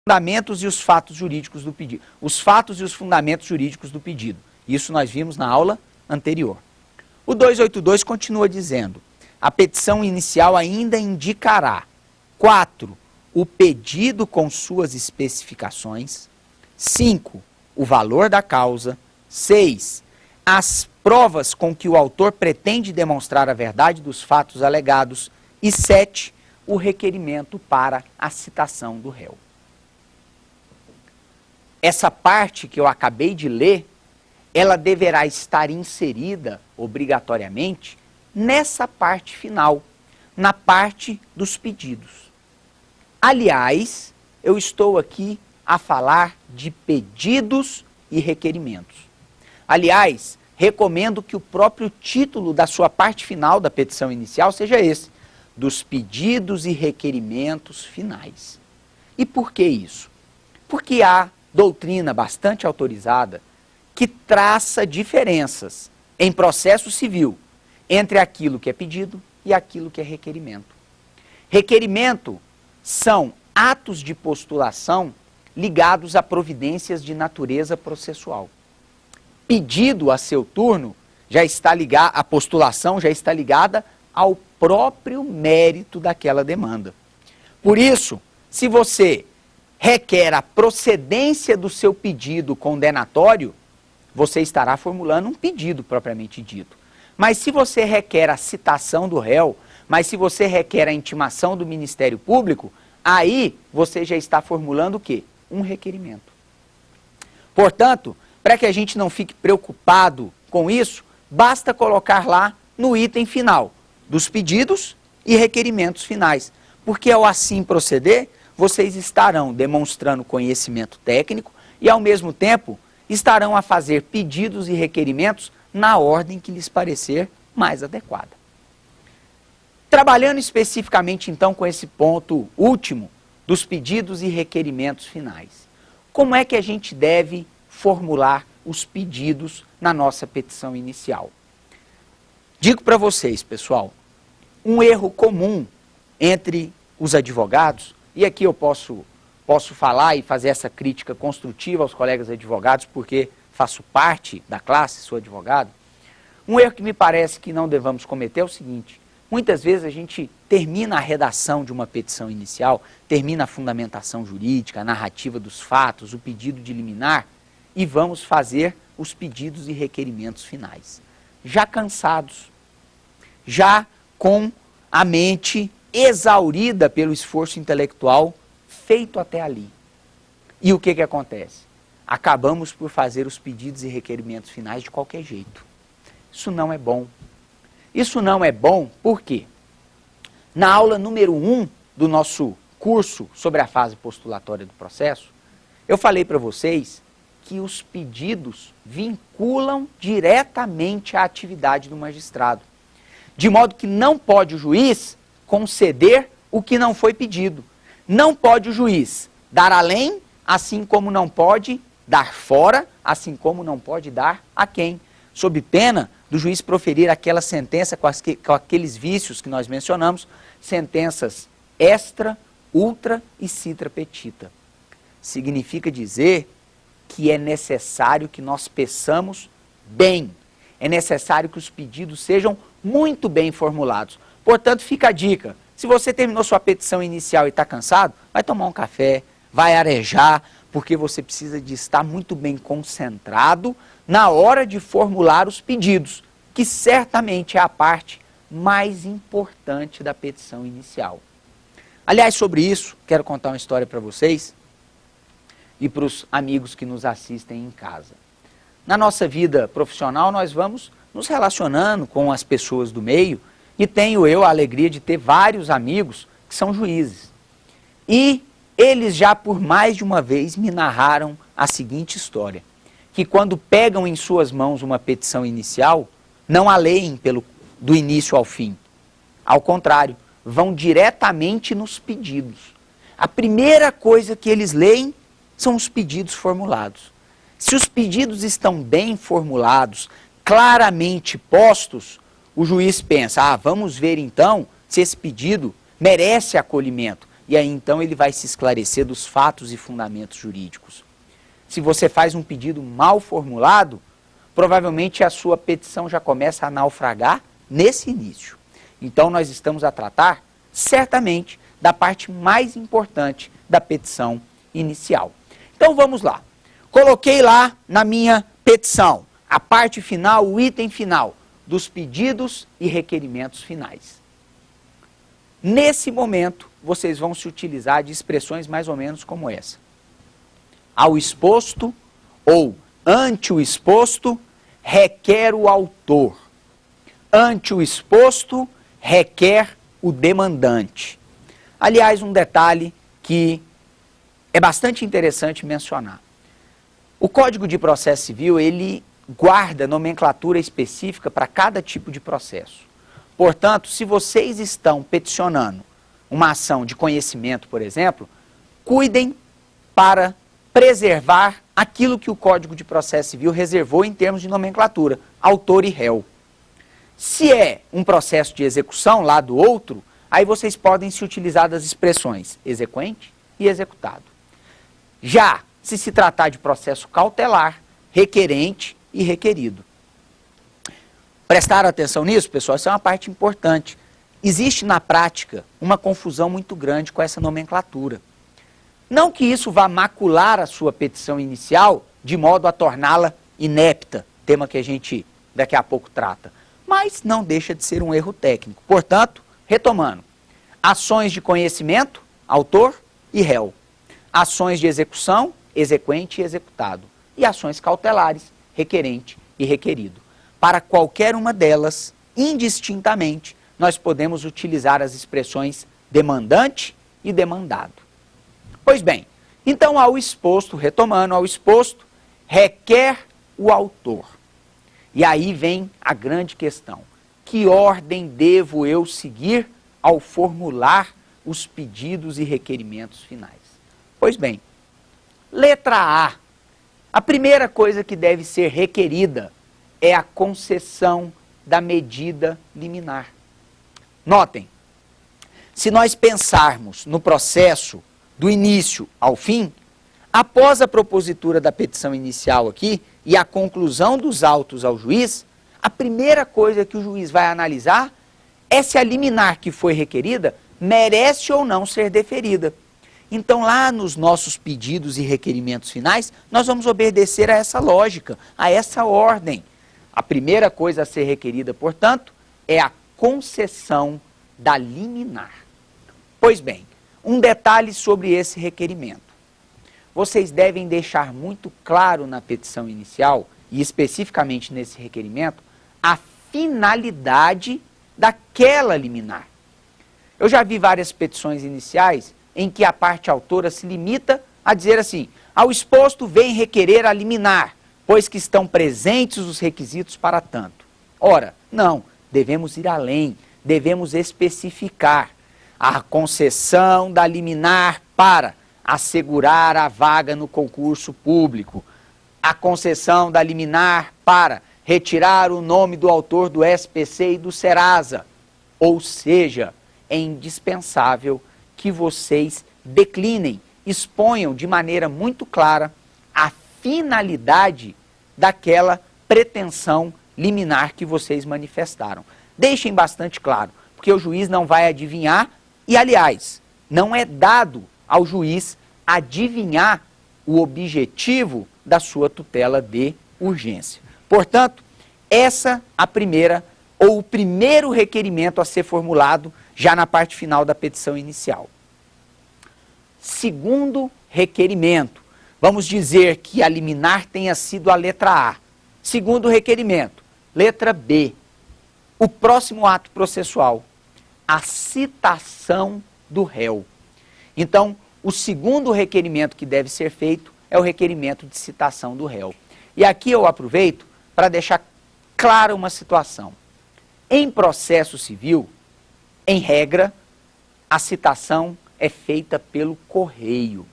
fundamentos e os fatos jurídicos do pedido. Os fatos e os fundamentos jurídicos do pedido. Isso nós vimos na aula anterior. O 282 continua dizendo: a petição inicial ainda indicará 4. O pedido com suas especificações. 5. O valor da causa. 6. As provas com que o autor pretende demonstrar a verdade dos fatos alegados. E 7. O requerimento para a citação do réu. Essa parte que eu acabei de ler, ela deverá estar inserida, obrigatoriamente, nessa parte final, na parte dos pedidos. Aliás, eu estou aqui a falar de pedidos e requerimentos. Aliás, recomendo que o próprio título da sua parte final da petição inicial seja esse: dos pedidos e requerimentos finais. E por que isso? Porque há doutrina bastante autorizada que traça diferenças em processo civil entre aquilo que é pedido e aquilo que é requerimento. Requerimento são atos de postulação ligados a providências de natureza processual. Pedido, a seu turno, já está ligado, a postulação já está ligada ao próprio mérito daquela demanda. Por isso, se você requer a procedência do seu pedido condenatório, você estará formulando um pedido propriamente dito. Mas se você requer a citação do réu, mas se você requer a intimação do Ministério Público, aí você já está formulando o quê? Um requerimento. Portanto, para que a gente não fique preocupado com isso, basta colocar lá no item final dos pedidos e requerimentos finais. Porque ao assim proceder, vocês estarão demonstrando conhecimento técnico e, ao mesmo tempo, estarão a fazer pedidos e requerimentos na ordem que lhes parecer mais adequada. Trabalhando especificamente, então, com esse ponto último dos pedidos e requerimentos finais, como é que a gente deve formular os pedidos na nossa petição inicial? Digo para vocês, pessoal, um erro comum entre os advogados, e aqui eu posso falar e fazer essa crítica construtiva aos colegas advogados, porque faço parte da classe, sou advogado. Um erro que me parece que não devamos cometer é o seguinte: muitas vezes a gente termina a redação de uma petição inicial, termina a fundamentação jurídica, a narrativa dos fatos, o pedido de liminar, e vamos fazer os pedidos e requerimentos finais. Já cansados, já com a mente exaurida pelo esforço intelectual feito até ali. E o que acontece? Acabamos por fazer os pedidos e requerimentos finais de qualquer jeito. Isso não é bom. Isso não é bom por quê? Na aula número 1 do nosso curso sobre a fase postulatória do processo, eu falei para vocês que os pedidos vinculam diretamente a atividade do magistrado. De modo que não pode o juiz conceder o que não foi pedido. Não pode o juiz dar além, assim como não pode dar fora, assim como não pode dar a quem, sob pena do juiz proferir aquela sentença com aqueles vícios que nós mencionamos, sentenças extra, ultra e citra petita. Significa dizer que é necessário que nós peçamos bem, é necessário que os pedidos sejam muito bem formulados. Portanto, fica a dica: se você terminou sua petição inicial e está cansado, vai tomar um café, vai arejar, porque você precisa de estar muito bem concentrado na hora de formular os pedidos, que certamente é a parte mais importante da petição inicial. Aliás, sobre isso, quero contar uma história para vocês e para os amigos que nos assistem em casa. Na nossa vida profissional, nós vamos nos relacionando com as pessoas do meio, e tenho eu a alegria de ter vários amigos que são juízes. E eles já por mais de uma vez me narraram a seguinte história: que quando pegam em suas mãos uma petição inicial, não a leem do início ao fim. Ao contrário, vão diretamente nos pedidos. A primeira coisa que eles leem são os pedidos formulados. Se os pedidos estão bem formulados, claramente postos, o juiz pensa: vamos ver então se esse pedido merece acolhimento, e aí então ele vai se esclarecer dos fatos e fundamentos jurídicos. Se você faz um pedido mal formulado, provavelmente a sua petição já começa a naufragar nesse início. Então nós estamos a tratar, certamente, da parte mais importante da petição inicial. Então vamos lá. Coloquei lá na minha petição a parte final, o item final dos pedidos e requerimentos finais. Nesse momento, vocês vão se utilizar de expressões mais ou menos como essa. Ao exposto ou ante o exposto, requer o autor. Ante o exposto, requer o demandante. Aliás, um detalhe que é bastante interessante mencionar. O Código de Processo Civil, ele guarda nomenclatura específica para cada tipo de processo. Portanto, se vocês estão peticionando uma ação de conhecimento, por exemplo, cuidem para preservar aquilo que o Código de Processo Civil reservou em termos de nomenclatura, autor e réu. Se é um processo de execução lá do outro, aí vocês podem se utilizar das expressões exequente e executado. Já se tratar de processo cautelar, requerente e requerido. Prestaram atenção nisso, pessoal? Isso é uma parte importante. Existe na prática uma confusão muito grande com essa nomenclatura. Não que isso vá macular a sua petição inicial de modo a torná-la inepta, tema que a gente daqui a pouco trata, mas não deixa de ser um erro técnico. Portanto, retomando, ações de conhecimento, autor e réu. Ações de execução, exequente e executado. E ações cautelares, requerente e requerido. Para qualquer uma delas, indistintamente, nós podemos utilizar as expressões demandante e demandado. Pois bem, então ao exposto, retomando, ao exposto, requer o autor. E aí vem a grande questão. Que ordem devo eu seguir ao formular os pedidos e requerimentos finais? Pois bem, letra A. A primeira coisa que deve ser requerida é a concessão da medida liminar. Notem, se nós pensarmos no processo do início ao fim, após a propositura da petição inicial aqui e a conclusão dos autos ao juiz, a primeira coisa que o juiz vai analisar é se a liminar que foi requerida merece ou não ser deferida. Então, lá nos nossos pedidos e requerimentos finais, nós vamos obedecer a essa lógica, a essa ordem. A primeira coisa a ser requerida, portanto, é a concessão da liminar. Pois bem, um detalhe sobre esse requerimento. Vocês devem deixar muito claro na petição inicial, e especificamente nesse requerimento, a finalidade daquela liminar. Eu já vi várias petições iniciais em que a parte autora se limita a dizer assim: ao exposto vem requerer a liminar, pois que estão presentes os requisitos para tanto. Ora, não, devemos ir além, devemos especificar a concessão da liminar para assegurar a vaga no concurso público, a concessão da liminar para retirar o nome do autor do SPC e do Serasa. Ou seja, é indispensável que vocês declinem, exponham de maneira muito clara a finalidade daquela pretensão liminar que vocês manifestaram. Deixem bastante claro, porque o juiz não vai adivinhar e, aliás, não é dado ao juiz adivinhar o objetivo da sua tutela de urgência. Portanto, essa a primeira ou o primeiro requerimento a ser formulado já na parte final da petição inicial. Segundo requerimento, vamos dizer que a liminar tenha sido a letra A. Segundo requerimento, letra B. O próximo ato processual, a citação do réu. Então, o segundo requerimento que deve ser feito é o requerimento de citação do réu. E aqui eu aproveito para deixar clara uma situação. Em processo civil, em regra, a citação é feita pelo correio.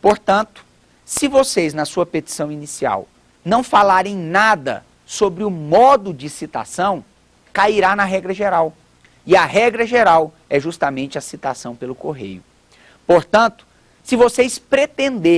Portanto, se vocês, na sua petição inicial, não falarem nada sobre o modo de citação, cairá na regra geral. E a regra geral é justamente a citação pelo correio. Portanto, se vocês pretenderem